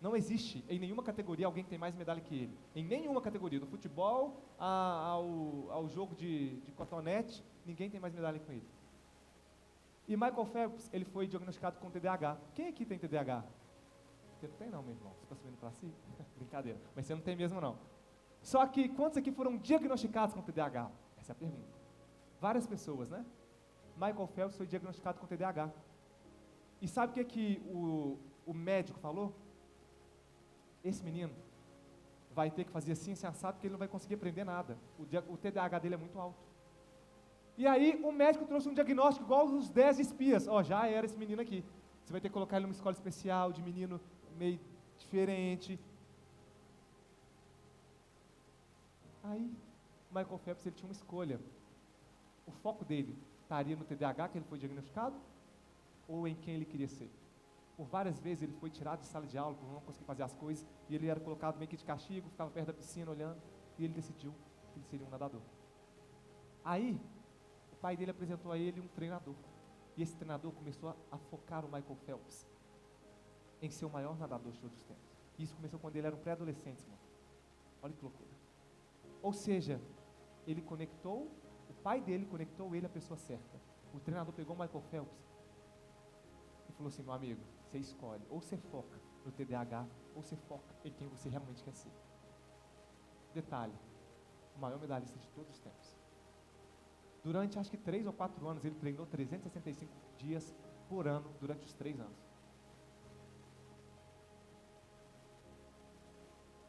Não existe em nenhuma categoria alguém que tem mais medalha que ele. Em nenhuma categoria, do futebol ao jogo de cotonete, ninguém tem mais medalha que ele. E Michael Phelps, ele foi diagnosticado com TDAH. Quem aqui tem TDAH? Você não tem não, meu irmão. Você está subindo para si? Brincadeira. Mas você não tem mesmo não. Só que quantos aqui foram diagnosticados com TDAH? Essa é a pergunta. Várias pessoas, né? Michael Phelps foi diagnosticado com TDAH. E sabe o que o médico falou? Esse menino vai ter que fazer assim, assado, porque ele não vai conseguir aprender nada. O TDAH dele é muito alto. E aí o médico trouxe um diagnóstico igual os 10 espias. Já era esse menino aqui. Você vai ter que colocar ele numa escola especial, de menino meio diferente. Aí, Michael Phelps, ele tinha uma escolha. O foco dele estaria no TDAH que ele foi diagnosticado, ou em quem ele queria ser. Por várias vezes ele foi tirado de sala de aula, por não conseguir fazer as coisas, e ele era colocado meio que de castigo, ficava perto da piscina olhando, e ele decidiu que ele seria um nadador. Aí, o pai dele apresentou a ele um treinador, e esse treinador começou a focar o Michael Phelps em ser o maior nadador de todos os tempos. E isso começou quando ele era um pré-adolescente, irmão. Olha que loucura. Ou seja, o pai dele conectou ele à pessoa certa. O treinador pegou o Michael Phelps e falou assim: meu amigo, você escolhe, ou você foca no TDAH, ou você foca em quem você realmente quer ser. Detalhe, o maior medalhista de todos os tempos. Durante acho que 3 ou 4 anos, ele treinou 365 dias por ano, durante os 3 anos.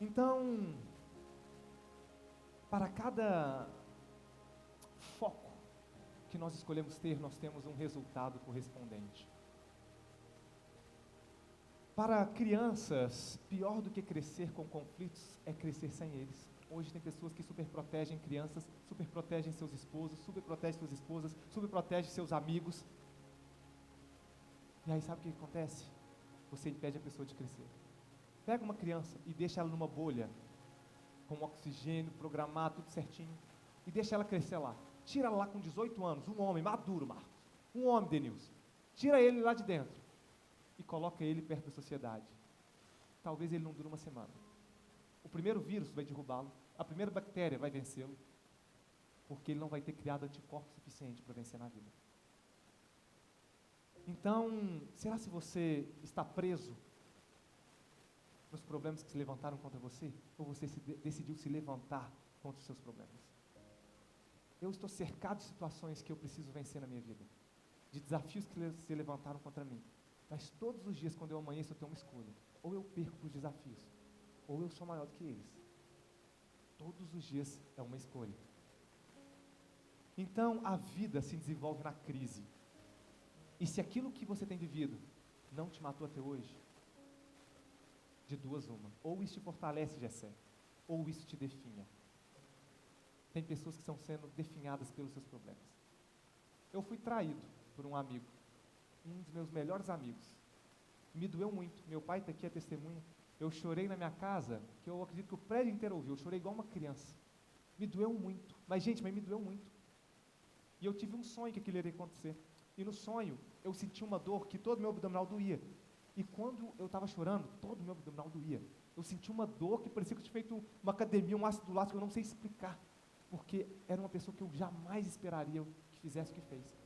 Então, para cada foco que nós escolhemos ter, nós temos um resultado correspondente. Para crianças, pior do que crescer com conflitos é crescer sem eles. Hoje tem pessoas que superprotegem crianças, superprotegem seus esposos, superprotegem suas esposas, superprotegem seus amigos. E aí sabe o que acontece? Você impede a pessoa de crescer. Pega uma criança e deixa ela numa bolha, com oxigênio programado, tudo certinho, e deixa ela crescer lá. Tira ela lá com 18 anos, um homem maduro, Marcos, um homem, Denilson. Tira ele lá de dentro e coloca ele perto da sociedade. Talvez ele não dure uma semana. O primeiro vírus vai derrubá-lo, a primeira bactéria vai vencê-lo, porque ele não vai ter criado anticorpos suficiente para vencer na vida. Então, será se você está preso nos problemas que se levantaram contra você, ou você decidiu se levantar contra os seus problemas? Eu estou cercado de situações que eu preciso vencer na minha vida, de desafios que se levantaram contra mim, mas todos os dias, quando eu amanheço, eu tenho uma escolha: ou eu perco para os desafios, ou eu sou maior do que eles. Todos os dias é uma escolha. Então, a vida se desenvolve na crise, e se aquilo que você tem vivido não te matou até hoje, de duas uma: ou isso te fortalece, Jessé, ou isso te definha. Tem pessoas que estão sendo definhadas pelos seus problemas. Eu fui traído por um amigo, um dos meus melhores amigos. Me doeu muito. Meu pai está aqui, é testemunha. Eu chorei na minha casa, que eu acredito que o prédio inteiro ouviu. Eu chorei igual uma criança. Me doeu muito. Mas me doeu muito. E eu tive um sonho que aquilo iria acontecer. E no sonho, eu senti uma dor que todo o meu abdominal doía. E quando eu estava chorando, todo o meu abdominal doía. Eu senti uma dor que parecia que eu tinha feito uma academia, um ácido lático, que eu não sei explicar. Porque era uma pessoa que eu jamais esperaria que fizesse o que fez.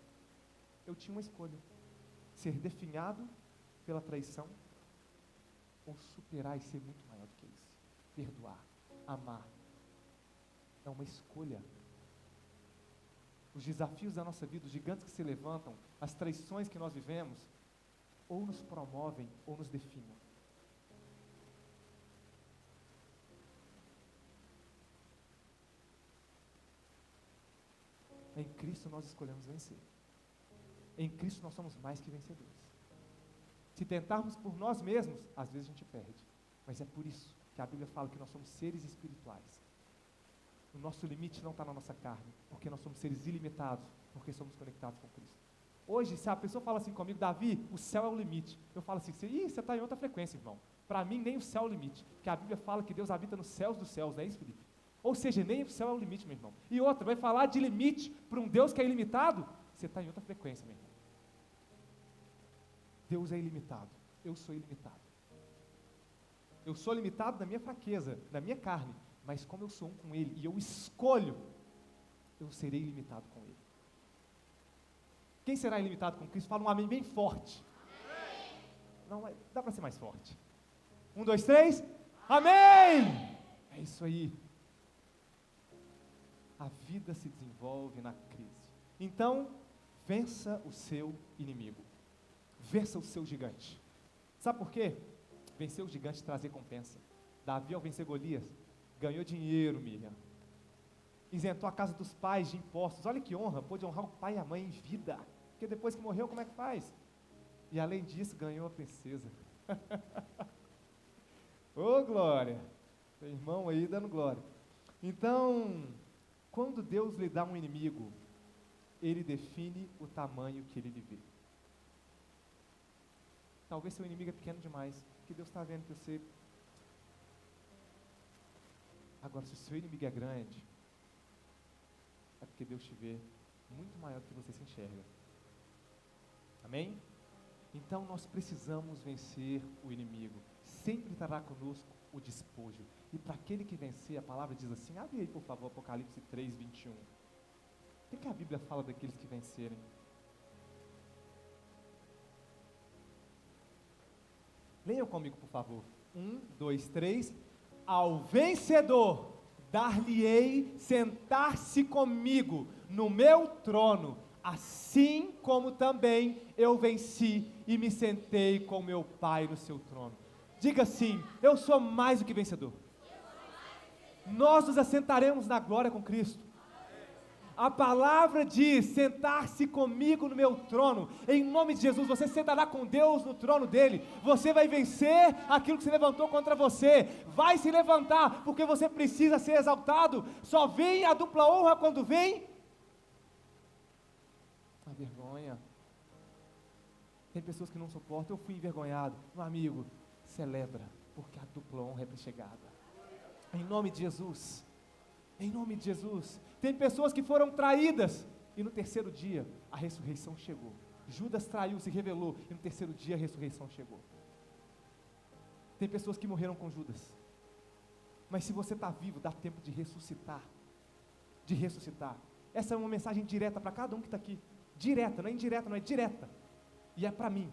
Eu tinha uma escolha: ser definhado pela traição, ou superar e ser muito maior do que isso. Perdoar, amar. É uma escolha. Os desafios da nossa vida, os gigantes que se levantam, as traições que nós vivemos, ou nos promovem ou nos definem. Em Cristo nós escolhemos vencer. Em Cristo nós somos mais que vencedores. Se tentarmos por nós mesmos, às vezes a gente perde. Mas é por isso que a Bíblia fala que nós somos seres espirituais. O nosso limite não está na nossa carne, porque nós somos seres ilimitados, porque somos conectados com Cristo. Hoje, se a pessoa fala assim comigo: Davi, o céu é o limite, eu falo assim: você está em outra frequência, irmão. Para mim, nem o céu é o limite, porque a Bíblia fala que Deus habita nos céus dos céus, não é isso, Felipe? Ou seja, nem o céu é o limite, meu irmão. E outra, vai falar de limite para um Deus que é ilimitado? Você está em outra frequência, meu irmão. Deus é ilimitado, eu sou ilimitado. Eu sou limitado na minha fraqueza, na minha carne, mas como eu sou um com Ele, e eu escolho, eu serei ilimitado com Ele. Quem será ilimitado com Cristo? Fala um amém bem forte. Amém. Não, dá para ser mais forte. 1, 2, 3, amém! É isso aí. A vida se desenvolve na crise. Então, vença o seu inimigo. Vença o seu gigante. Sabe por quê? Vencer o gigante traz recompensa. Davi, ao vencer Golias, ganhou dinheiro, Miriam. Isentou a casa dos pais de impostos. Olha que honra, pôde honrar o pai e a mãe em vida. Porque depois que morreu, como é que faz? E além disso, ganhou a princesa. Ô, glória! Tem irmão aí dando glória. Então, quando Deus lhe dá um inimigo, Ele define o tamanho que ele lhe vê. Talvez seu inimigo é pequeno demais, que Deus está vendo que você... Agora, se o seu inimigo é grande, é porque Deus te vê muito maior do que você se enxerga. Amém? Então nós precisamos vencer o inimigo. Sempre estará conosco o despojo. E para aquele que vencer, a palavra diz assim, abre aí por favor, Apocalipse 3, 21. O que a Bíblia fala daqueles que vencerem? Leiam comigo, por favor. 1, 2, 3. Ao vencedor, dar-lhe-ei sentar-se comigo no meu trono, assim como também eu venci e me sentei com meu Pai no seu trono. Diga assim, eu sou mais do que vencedor. Nós nos assentaremos na glória com Cristo. A palavra diz, sentar-se comigo no meu trono. Em nome de Jesus, você sentará com Deus no trono dele. Você vai vencer aquilo que se levantou contra você. Vai se levantar, porque você precisa ser exaltado. Só vem a dupla honra quando vem a vergonha. Tem pessoas que não suportam. Eu fui envergonhado. Meu amigo, celebra, porque a dupla honra é chegada. Em nome de Jesus. Em nome de Jesus. Tem pessoas que foram traídas e no terceiro dia a ressurreição chegou. Judas traiu, se revelou e no terceiro dia a ressurreição chegou. Tem pessoas que morreram com Judas. Mas se você está vivo, dá tempo de ressuscitar. De ressuscitar. Essa é uma mensagem direta para cada um que está aqui. Direta, não é indireta, não é direta. E é para mim.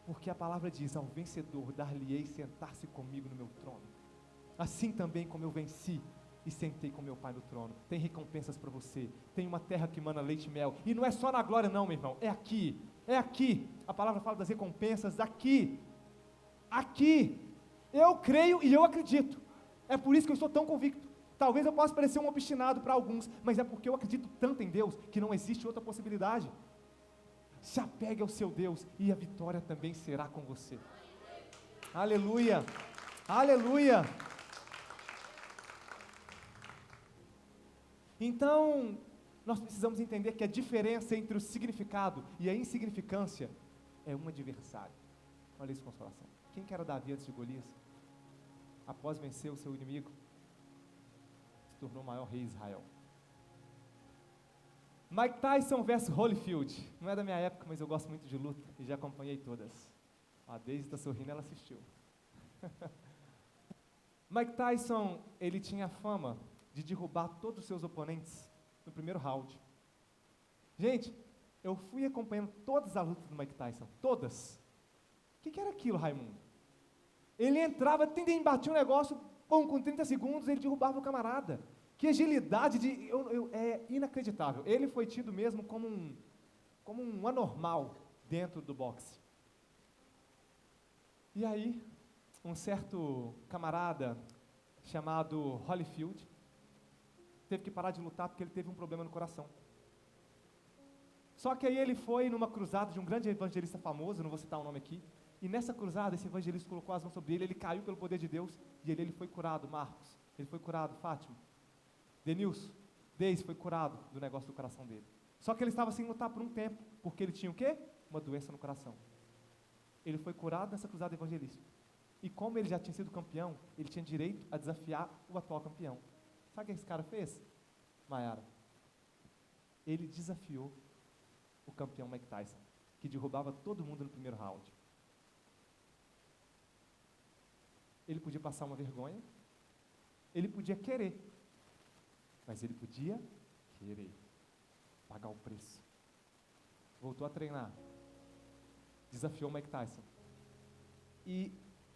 Porque a palavra diz, ao vencedor dar-lhe-ei sentar-se comigo no meu trono. Assim também como eu venci e sentei com meu Pai no trono. Tem recompensas para você. Tem uma terra que mana leite e mel. E não é só na glória não, meu irmão. É aqui. É aqui. A palavra fala das recompensas aqui. Aqui. Eu creio e eu acredito. É por isso que eu estou tão convicto. Talvez eu possa parecer um obstinado para alguns, mas é porque eu acredito tanto em Deus que não existe outra possibilidade. Se apegue ao seu Deus e a vitória também será com você. Aleluia. Aleluia. Então, nós precisamos entender que a diferença entre o significado e a insignificância é um adversário. Olha isso, consolação. Quem que era Davi antes de Golias? Após vencer o seu inimigo, se tornou o maior rei de Israel. Mike Tyson versus Holyfield. Não é da minha época, mas eu gosto muito de luta e já acompanhei todas. A Daisy está sorrindo, ela assistiu. Mike Tyson, ele tinha fama de derrubar todos os seus oponentes no primeiro round. Gente, eu fui acompanhando todas as lutas do Mike Tyson, todas. O que era aquilo, Raimundo? Ele entrava, batia um negócio, com 30 segundos ele derrubava o camarada. Que agilidade, é inacreditável. Ele foi tido mesmo como um anormal dentro do boxe. E aí, um certo camarada chamado Holyfield teve que parar de lutar porque ele teve um problema no coração. Só que aí ele foi numa cruzada de um grande evangelista famoso, não vou citar o nome aqui, e nessa cruzada esse evangelista colocou as mãos sobre ele, ele caiu pelo poder de Deus, e ele foi curado. Marcos, ele foi curado. Fátima, Denilson, Deise foi curado do negócio do coração dele. Só que ele estava sem lutar por um tempo, porque ele tinha o quê? Uma doença no coração. Ele foi curado nessa cruzada evangelística. E como ele já tinha sido campeão, ele tinha direito a desafiar o atual campeão. Sabe o que esse cara fez, Mayara? Ele desafiou o campeão Mike Tyson, que derrubava todo mundo no primeiro round. Ele podia passar uma vergonha, ele podia querer, mas ele podia querer pagar o preço. Voltou a treinar, desafiou o Mike Tyson. E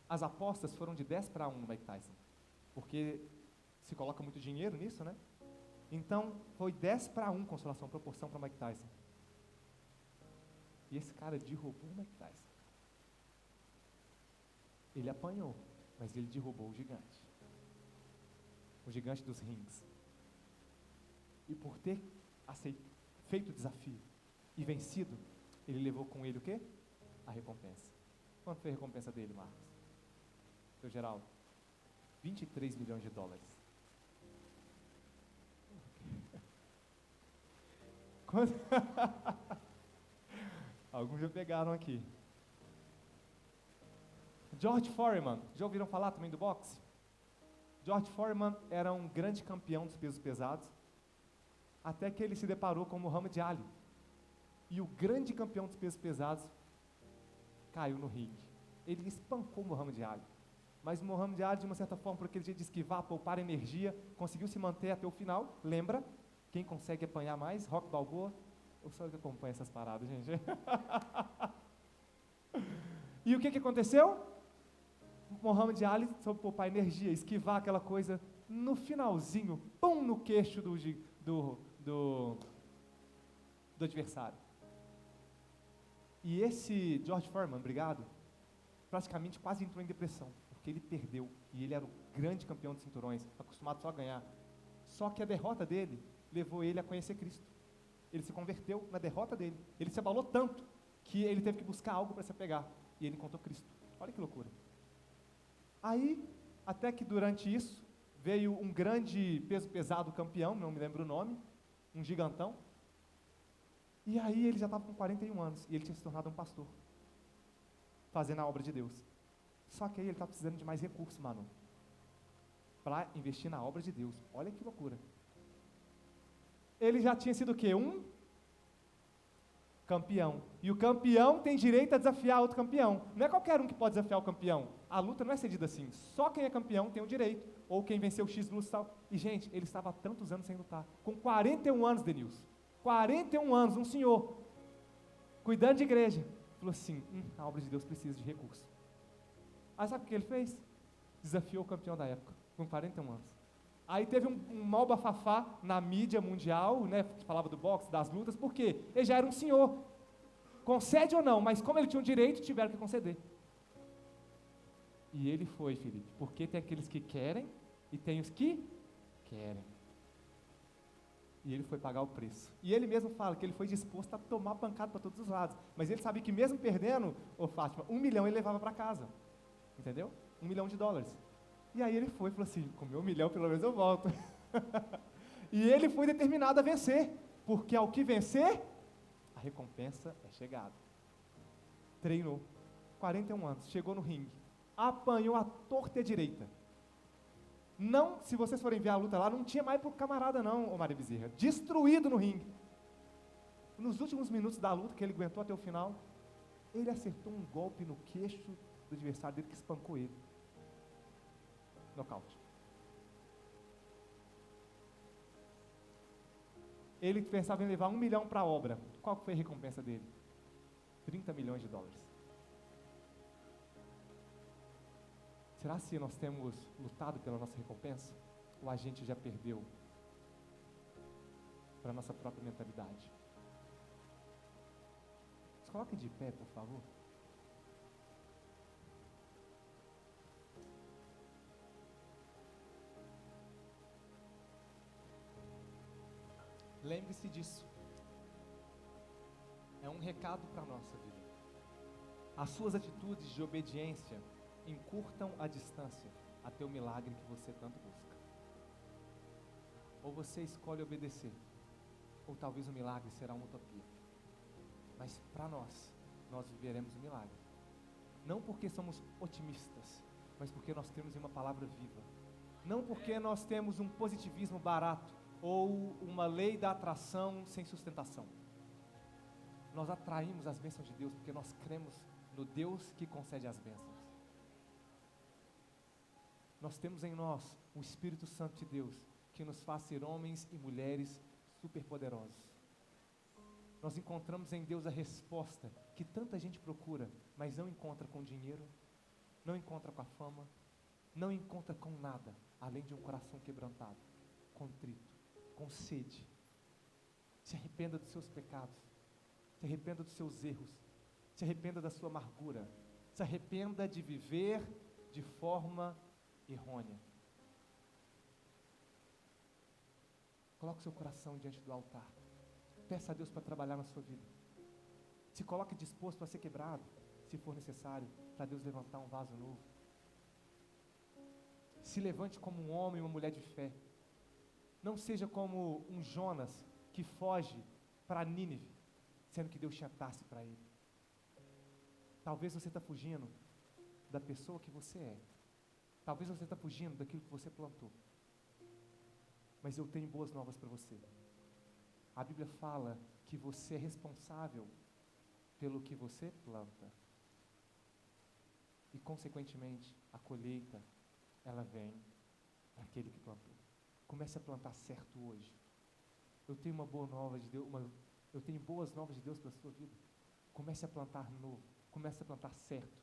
as apostas foram de 10-1 no Mike Tyson, porque se coloca muito dinheiro nisso, né? Então, foi 10-1 consolação, proporção para Mike Tyson. E esse cara derrubou o Mike Tyson. Ele apanhou, mas ele derrubou o gigante dos rings. E por ter feito o desafio e vencido, ele levou com ele o quê? A recompensa. Quanto foi a recompensa dele, Marcos? Seu Geraldo? 23 milhões de dólares. Alguns já pegaram aqui. George Foreman, já ouviram falar também do boxe? George Foreman era um grande campeão dos pesos pesados, até que ele se deparou com Muhammad Ali. E o grande campeão dos pesos pesados caiu no ringue. Ele espancou Muhammad Ali. Mas Muhammad Ali, de uma certa forma, por aquele jeito de esquivar, poupar energia, conseguiu se manter até o final. Lembra? Quem consegue apanhar mais? Rock Balboa. Eu só acompanho essas paradas, gente. E o que aconteceu? Muhammad Ali soube poupar energia, esquivar aquela coisa. No finalzinho, pum no queixo do adversário. E esse George Foreman, obrigado, praticamente quase entrou em depressão, porque ele perdeu, e ele era o grande campeão de cinturões, acostumado só a ganhar. Só que a derrota dele levou ele a conhecer Cristo. Ele se converteu na derrota dele. Ele se abalou tanto que ele teve que buscar algo para se apegar, e ele encontrou Cristo. Olha que loucura. Aí, até que durante isso, veio um grande peso pesado campeão, não me lembro o nome, um gigantão, e aí ele já estava com 41 anos, e ele tinha se tornado um pastor, fazendo a obra de Deus. Só que aí ele estava precisando de mais recursos, mano, para investir na obra de Deus. Olha que loucura. Ele já tinha sido o quê? Um campeão. E o campeão tem direito a desafiar outro campeão. Não é qualquer um que pode desafiar o campeão. A luta não é cedida assim. Só quem é campeão tem o direito. Ou quem venceu o X lutas e tal. E, gente, ele estava há tantos anos sem lutar. Com 41 anos, Denilson. 41 anos, um senhor, cuidando de igreja. Falou assim, a obra de Deus precisa de recurso. Aí sabe o que ele fez? Desafiou o campeão da época, com 41 anos. Aí teve um mau bafafá na mídia mundial, né, que falava do boxe, das lutas, por quê? Ele já era um senhor. Concede ou não, mas como ele tinha um direito, tiveram que conceder. E ele foi, Felipe, porque tem aqueles que querem e tem os que querem. E ele foi pagar o preço. E ele mesmo fala que ele foi disposto a tomar pancada para todos os lados. Mas ele sabia que mesmo perdendo, Fátima, 1 milhão ele levava para casa. Entendeu? 1 milhão de dólares. E aí ele foi e falou assim, com meu 1 milhão pelo menos eu volto. E ele foi determinado a vencer. Porque ao que vencer, a recompensa é chegada. Treinou. 41 anos, chegou no ringue. Apanhou a torta e a direita. Não, se vocês forem ver a luta lá, não tinha mais pro camarada não, ô Maria Bezerra. Destruído no ringue. Nos últimos minutos da luta, que ele aguentou até o final, ele acertou um golpe no queixo do adversário dele que espancou ele. Nocaute. Ele pensava em levar 1 milhão para a obra. Qual foi a recompensa dele? 30 milhões de dólares. Será que nós temos lutado pela nossa recompensa? Ou a gente já perdeu para a nossa própria mentalidade? Se coloque de pé, por favor. Lembre-se disso. É um recado para a nossa vida. As suas atitudes de obediência encurtam a distância até o milagre que você tanto busca. Ou você escolhe obedecer, ou talvez o milagre será uma utopia. Mas para nós viveremos o milagre. Não porque somos otimistas, mas porque nós cremos em uma palavra viva. Não porque nós temos um positivismo barato ou uma lei da atração sem sustentação. Nós atraímos as bênçãos de Deus porque nós cremos no Deus que concede as bênçãos. Nós temos em nós o Espírito Santo de Deus que nos faz ser homens e mulheres superpoderosos. Nós encontramos em Deus a resposta que tanta gente procura, mas não encontra com dinheiro, não encontra com a fama, não encontra com nada, além de um coração quebrantado, contrito, com sede. Se arrependa dos seus pecados, se arrependa dos seus erros, se arrependa da sua amargura, se arrependa de viver de forma errônea. Coloque o seu coração diante do altar. Peça a Deus para trabalhar na sua vida. Se coloque disposto a ser quebrado, se for necessário, para Deus levantar um vaso novo. Se levante como um homem ou uma mulher de fé. Não seja como um Jonas que foge para Nínive, sendo que Deus tinha Tarse para ele. Talvez você está fugindo da pessoa que você é. Talvez você está fugindo daquilo que você plantou. Mas eu tenho boas novas para você. A Bíblia fala que você é responsável pelo que você planta. E, consequentemente, a colheita, ela vem daquele que plantou. Comece a plantar certo hoje. Eu tenho uma boa nova de Deus, eu tenho boas novas de Deus para a sua vida. Comece a plantar novo. Comece a plantar certo.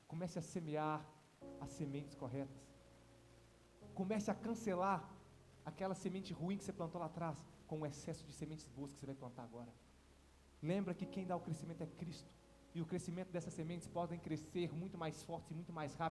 Comece a semear as sementes corretas. Comece a cancelar aquela semente ruim que você plantou lá atrás, com o excesso de sementes boas que você vai plantar agora. Lembra que quem dá o crescimento é Cristo, e o crescimento dessas sementes podem crescer muito mais fortes e muito mais rápido